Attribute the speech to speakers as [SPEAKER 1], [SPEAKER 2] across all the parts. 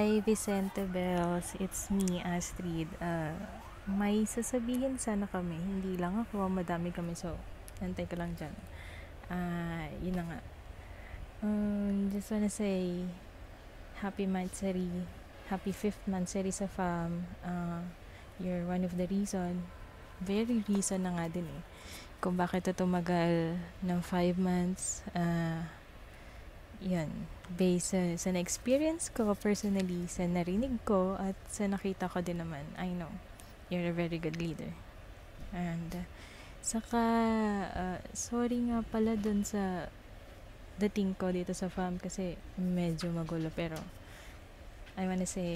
[SPEAKER 1] Hi, Vicente Bells. It's me, Astrid. May sasabihin sana kami. Hindi lang ako, madami kami. So, antay ko lang dyan. Yun na nga. Just wanna say, happy Mansari. Happy 5th Mansari sa fam. You're one of the reason. Very reason na nga din eh. Kung bakit ito tumagal ng 5 months. Yan, based sa na-experience ko personally, sa narinig ko, at sa nakita ko din naman, I know, you're a very good leader. And, saka, sorry nga pala dun sa dating ko dito sa farm kasi medyo magulo, pero I wanna say,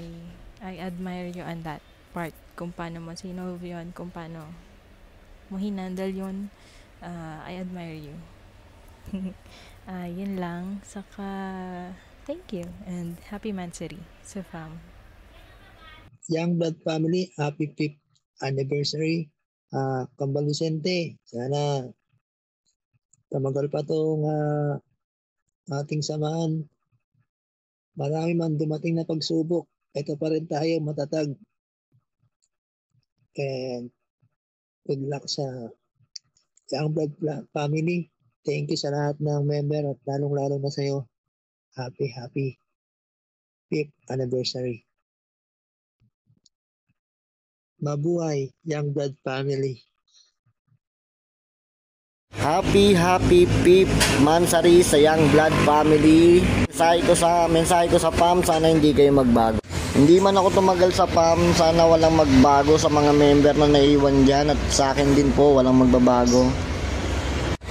[SPEAKER 1] I admire you on that part, kung paano mo sinove yun, kung paano mo hinandle yun, I admire you. Yun lang. Saka, thank you and happy Mansari sa fam.
[SPEAKER 2] Young Blood Family, happy 5th anniversary. Kambal Vicente, sana tumagal pa itong ating samahan. Marami man dumating na pagsubok. Ito pa rin tayo matatag. And good luck sa Young Blood Family. Thank you sa lahat ng member at lalong-lalo na sa iyo. Happy 5th anniversary. Mabuhay, Young Blood Family.
[SPEAKER 3] Happy 5th Mansari sa Young Blood Family. Mensahe ko sa PAM, sana hindi kayo magbago. Hindi man ako tumagal sa PAM, sana walang magbago sa mga member na naiwan dyan, at sa akin din po walang magbabago.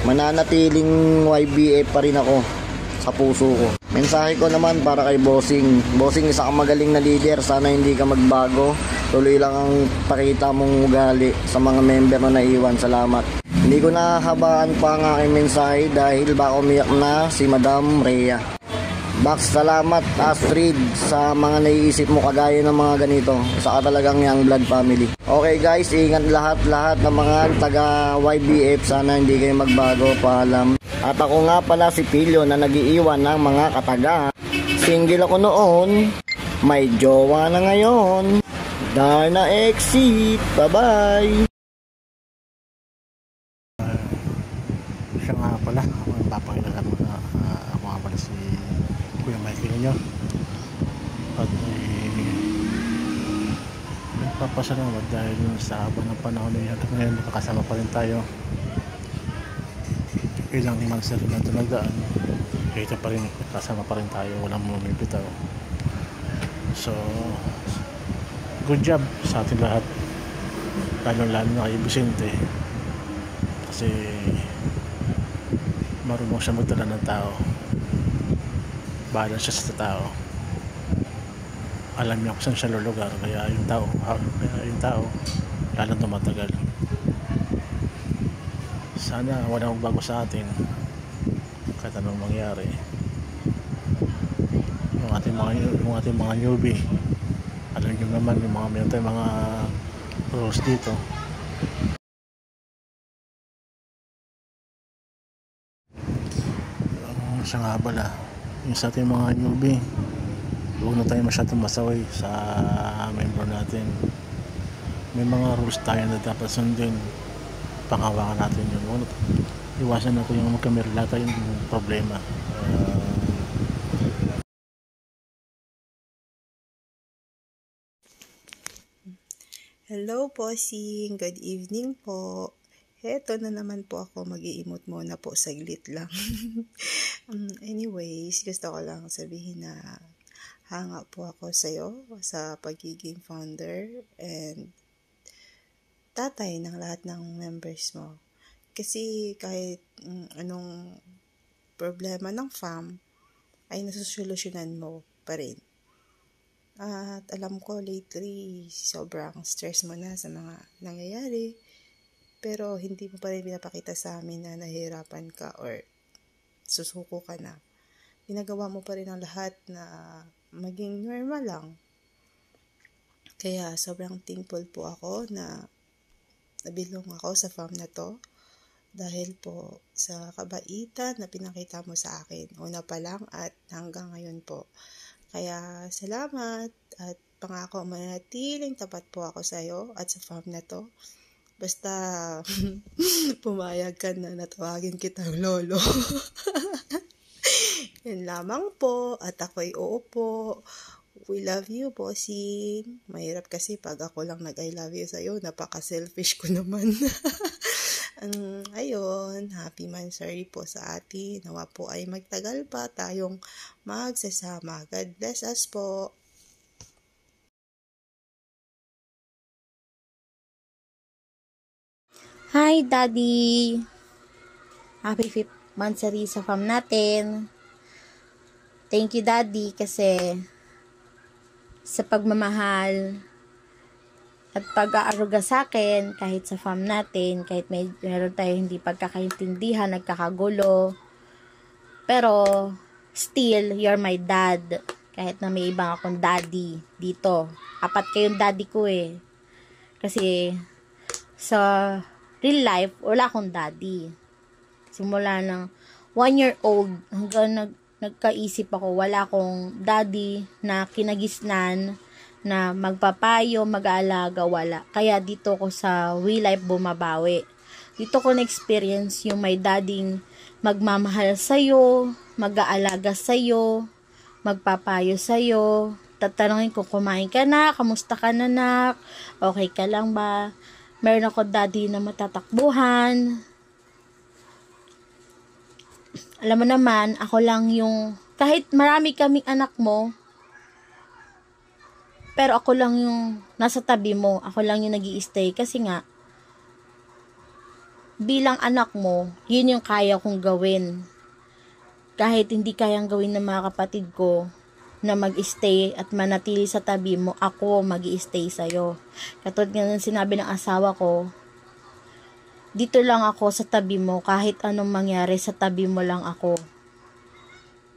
[SPEAKER 3] Mananatiling YBF pa rin ako sa puso ko. Mensahe ko naman para kay Bossing. Bossing, isa kang magaling na leader, sana hindi ka magbago. Tuloy lang ang pakita mong ugali sa mga member na naiwan. Salamat. Hindi ko nahabaan pa ang aking mensahe dahil baka umiyak na si Madam Rhea. Bax, salamat Astrid sa mga naiisip mo kagaya ng mga ganito. Saka talagang Young Blood Family. Okay guys, ingat lahat ng mga taga YBF. Sana hindi kayo magbago. Paalam. At ako nga pala si Pilyo na nagiiwan ng mga kataga. Single ako noon, may jowa na ngayon. Darna exit. Bye bye.
[SPEAKER 4] Siya nga pala, ako papakilala mo na ako nga pala si Kuya Michael ninyo. At nagpapasalamat dahil sa haba ng panahon na ngayon nakasama pa rin tayo. Ilang months na ito nagdaan, ito pa rin, kasama pa rin tayo, walang bumibitaw. So good job sa ating lahat, lalo na kay Vicente, kasi marunong siya magdala ng tao, bahala siya sa tao, alam niya kung saan siya lulugar, kaya yung tao lalong tumatagal. Sana wala magbago sa atin kahit anong mangyari. Yung ating mga newbie, alam nyo naman yung mga rules dito. Siya nga pala, yung sa ating mga newbie, huwag na tayo masyadong masaway sa member natin. May mga rules tayo na dapat sundin, panghawakan natin yun. Iwasan natin yung magkamerlata yung problema.
[SPEAKER 5] Hello po, good evening po. Heto na naman po ako, mag-i-emote muna po, saglit lang. Anyways, gusto ko lang sabihin na hanga po ako sa'yo sa pagiging founder and tatay ng lahat ng members mo. Kasi kahit anong problema ng fam, ay nasusolusyonan mo pa rin. At alam ko lately, sobrang stress mo na sa mga nangyayari. Pero hindi mo pa rin pinapakita sa amin na nahihirapan ka or susuko ka na. Ginagawa mo pa rin ang lahat na maging normal lang. Kaya sobrang thankful po ako na nabilong ako sa farm na to. Dahil po sa kabaitan na pinakita mo sa akin. Una pa lang at hanggang ngayon po. Kaya salamat at pangako manatiling tapat po ako sa iyo at sa farm na to. Basta pumayag ka na natawagin kitang lolo. Yan lamang po at ako'y uupo. We love you, bossing. Mahirap kasi pag ako lang nag-I love you sa'yo. Napaka-selfish ko naman. Ayun, happy Mansari po sa atin. Nawa po ay magtagal pa tayong magsasama. God bless us po.
[SPEAKER 6] Hi, Daddy! Happy 5th Mansari sa farm natin. Thank you, Daddy, kasi sa pagmamahal at pag-aaruga sa akin kahit sa farm natin, kahit meron tayo hindi pagkakaintindihan, nagkakagulo, pero still, you're my dad. Kahit na may ibang akong daddy dito. 4 kayong daddy ko eh. Kasi sa real life, wala akong daddy. Simula ng 1-year-old hanggang nagkaisip ako, wala akong daddy na kinagisnan na magpapayo, mag-aalaga, wala. Kaya dito ko sa real life bumabawi. Dito ko na-experience yung may dadding magmamahal sa'yo, mag-aalaga sa'yo, magpapayo sa'yo, tatanungin ko, kumain ka na, kamusta ka na nak, okay ka lang ba? Meron ako daddy na matatakbuhan. Alam mo naman, ako lang yung, kahit marami kaming anak mo, pero ako lang yung nasa tabi mo, ako lang yung nag-i-stay. Kasi nga, bilang anak mo, yun yung kaya kong gawin. Kahit hindi kayang gawin ng mga kapatid ko, na mag-stay at manatili sa tabi mo, ako mag-i-stay sa'yo. Katulad nga ng sinabi ng asawa ko, dito lang ako sa tabi mo, kahit anong mangyari sa tabi mo lang ako.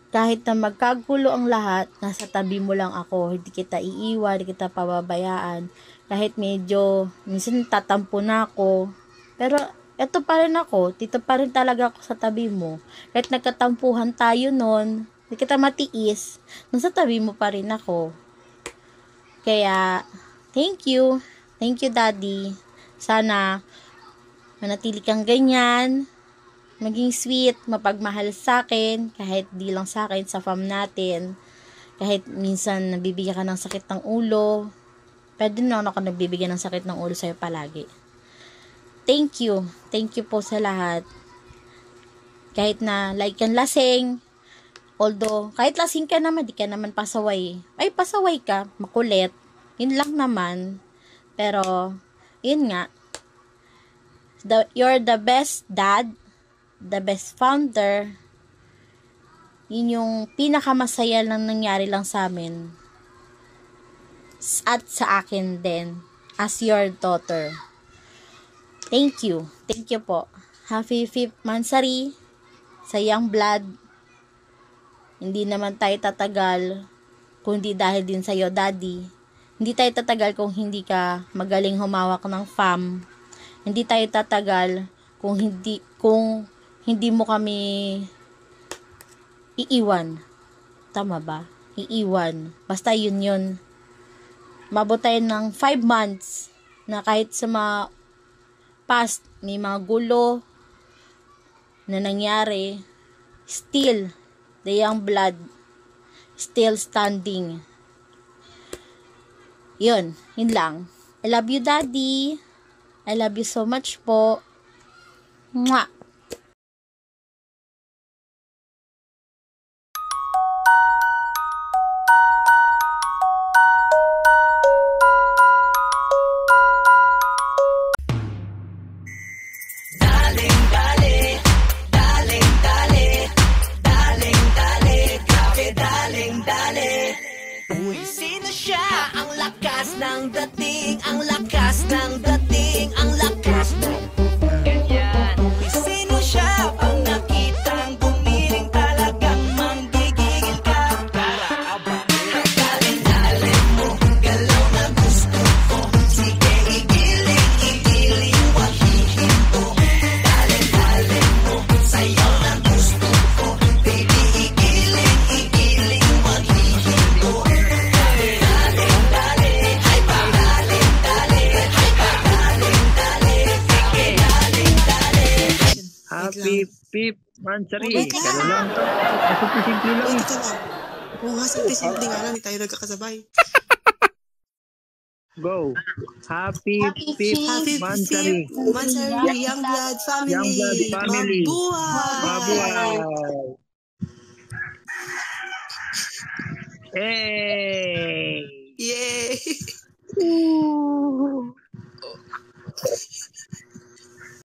[SPEAKER 6] Kahit na magkagulo ang lahat, nasa tabi mo lang ako. Hindi kita iiwan, hindi kita pababayaan. Kahit medyo, minsan tatampo na ako. Pero, eto pa rin ako. Dito pa rin talaga ako sa tabi mo. Kahit nagkatampuhan tayo nun, hindi kita matiis, nasa tabi mo pa rin ako. Kaya, thank you. Thank you, Daddy. Sana, manatili kang ganyan. Maging sweet, mapagmahal sa akin, kahit di lang sa akin, sa farm natin. Kahit minsan nabibigyan ka ng sakit ng ulo, pwede na ako nabibigyan ng sakit ng ulo sa'yo palagi. Thank you. Thank you po sa lahat. Kahit na like kang lasing, although, kahit lasing ka naman, di ka naman pasaway. Ay, pasaway ka, makulit. Yun lang naman. Pero, yun nga, you're the best dad, the best founder. Yun yung pinakamasaya lang nangyari lang sa amin. At sa akin din, as your daughter. Thank you. Thank you po. Happy 5th Mansari sa Young Blood. Hindi naman tayo tatagal kung hindi dahil din sa'yo, Daddy. Hindi tayo tatagal kung hindi ka magaling humawak ng farm. Hindi tayo tatagal kung hindi mo kami iiwan. Tama ba? Iiwan. Basta yun. Mabot tayo ng 5 months na kahit sa mga past, may mga gulo na nangyari, still, the Young Blood, still standing. Yun lang. I love you, Daddy. I love you so much po. Mwah!
[SPEAKER 7] Uy, sino siya? Ang lakas ng dating, ang lakas ng dating, ang lakas ng ganyan. Uy, sino siya? Pag nakitang gumiling talagang manggigigil ka. Dali-dali mo, galaw na gusto ko. Sige, igiling, wag hihinto. Dali-dali mo, sayaw na gusto ko. Baby, igiling, wag hihinto.
[SPEAKER 2] Pip, Mansari.
[SPEAKER 5] Wait lang.
[SPEAKER 2] Gano'n lang to. Simple lang.
[SPEAKER 5] Wait ka lang. Oo nga, simple nga lang. Hindi tayo nagkakasabay.
[SPEAKER 2] Go. Happy Pip,
[SPEAKER 5] Happy
[SPEAKER 2] Mansari.
[SPEAKER 5] Mansari, Young Blood Family.
[SPEAKER 2] Young Blood Family.
[SPEAKER 5] Mabuhay!
[SPEAKER 2] Mabuhay. Hey!
[SPEAKER 5] Yay!